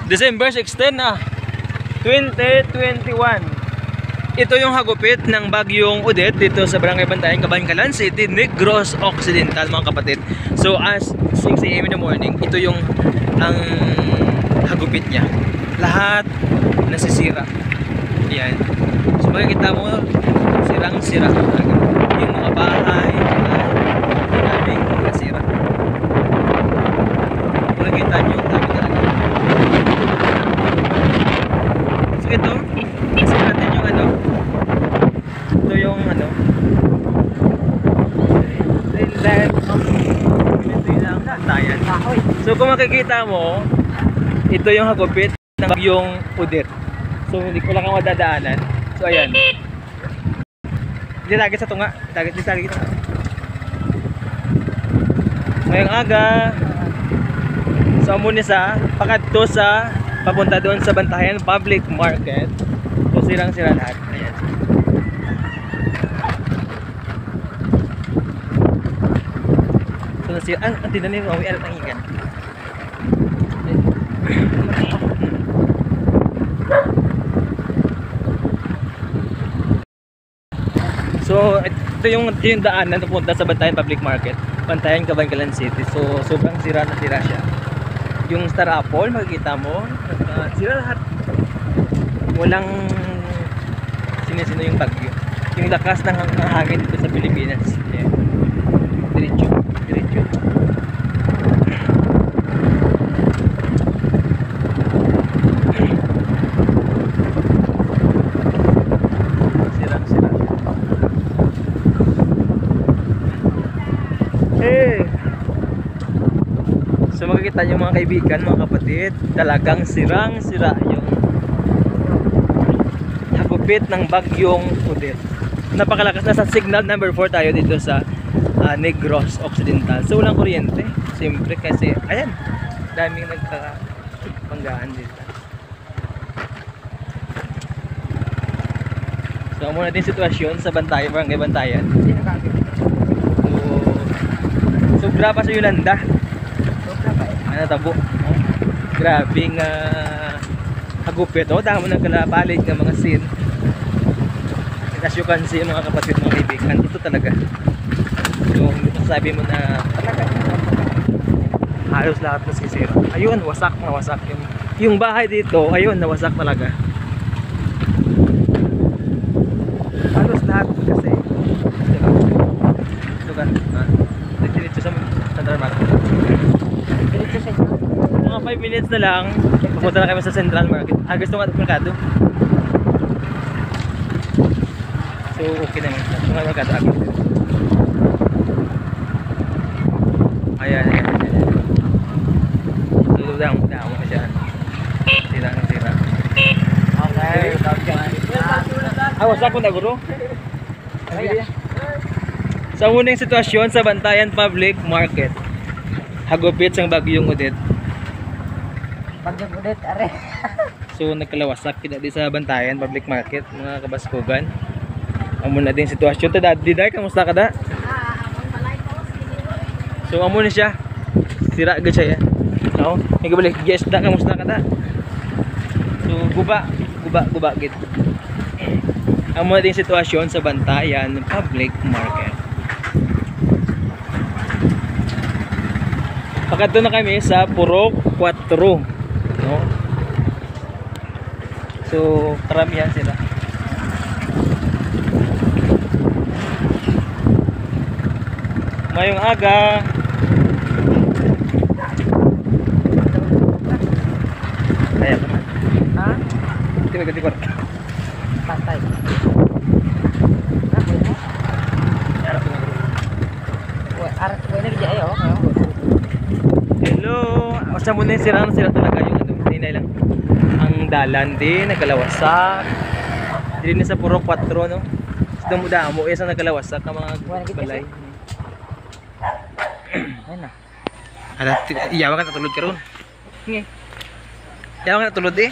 December 16 na 2021. Ito yung hagupit ng bagyong Odette dito sa Barangay Bantayan, Cabancalan City, Negros Occidental mga kapatid. So as 6 AM in the morning, ito yung ang hagupit niya. Lahat nasisira. Yan. So makikita mo, sirang-sira. Yung mga bahay, maraming nasira. Kung nakita nyo, dami talaga. So ito, kasi natin yung ano, ito yung ano, so kung makikita mo, ito yung hagupit ng bagyong Odette. So hindi ko lang ang madadaanan. So ayan, di lagi sa tunga, di lagi ito. Ngayong aga, so muna sa pakadto sa papunta doon sa Bantayan Public Market. So sirang-sira lahat. Ayan. So nasira, ang tinan nyo, may alat ng higan. So ito yung daanan na pupunta sa Bantayan Public Market, Bantayan, Cabancalan City. So sobrang sira na sira siya. Yung Star Apple, makikita mo, sira lahat. Walang sino-sino yung bagyo. Yung lakas ng hangin dito sa Pilipinas. Ayan. Diretso, diretso. Sira-sira. So makikita nyo mga kaibigan, mga kapatid, talagang sirang-sira yung hagupit ng bagyong Odette. Napakalakas na, sa signal number 4 tayo dito sa Negros Occidental. So walang kuryente, siyempre kasi ayan, daming nagkakapanggaan dito. So muna din sitwasyon sa Bantayan, Barangay Bantayan. So sobra pa sa Yolanda. Ano tabo? Grabing hagupit. O, dami na kalapalig ng mga scene. As you can see mga kapatid, mga kaibigan, ito talaga. Yung sabi mo na talaga halos lahat nasisira. Ayun, wasak na wasak. Yung bahay dito, ayun, nawasak talaga. Halos lahat kasi ito ka. Nagdiretso sa Central Market. Mga 5 minutes na lang, pupunta na kami sa Central Market. Gusto nga ito merkado. So okay naman. Gusto nga merkado agad. Ayan, ayan, ayan. So damo ka siya. Sira ng sira. Okay. Wasak ko na guro. Sa unang sitwasyon sa Bantayan Public Market, hagupit sang bagyong Odette. Bagyong Odette, are. So nagkalawasak kita di sa Bantayan Public Market, mga kabaskugan. Amo na din sitwasyon ta di day, kamusta ka da? So amo na siya. Sira gid siya. No? Nagabalik yes da, kamusta ka da? So guba gid. Amo na din sitwasyon sa Bantayan Public Market. Pakadto na kami sa Purok 4, no? So karamihan sila. Ngayong aga, kaya pa man. Ha? Hindi ba ganti kwarta? Patay. Arat ko na gid ayo. Hello, asa mo na sira talaga yung ano, hindi lang. Ang dalan din nagkalawasak. Dili ni sa Purok 4, no. Sa damo isa nagkalawasak ang mga balay. Ayun na. Ala, iyawa ka natulod ka ron. Nge. Iyawa ka natulod eh.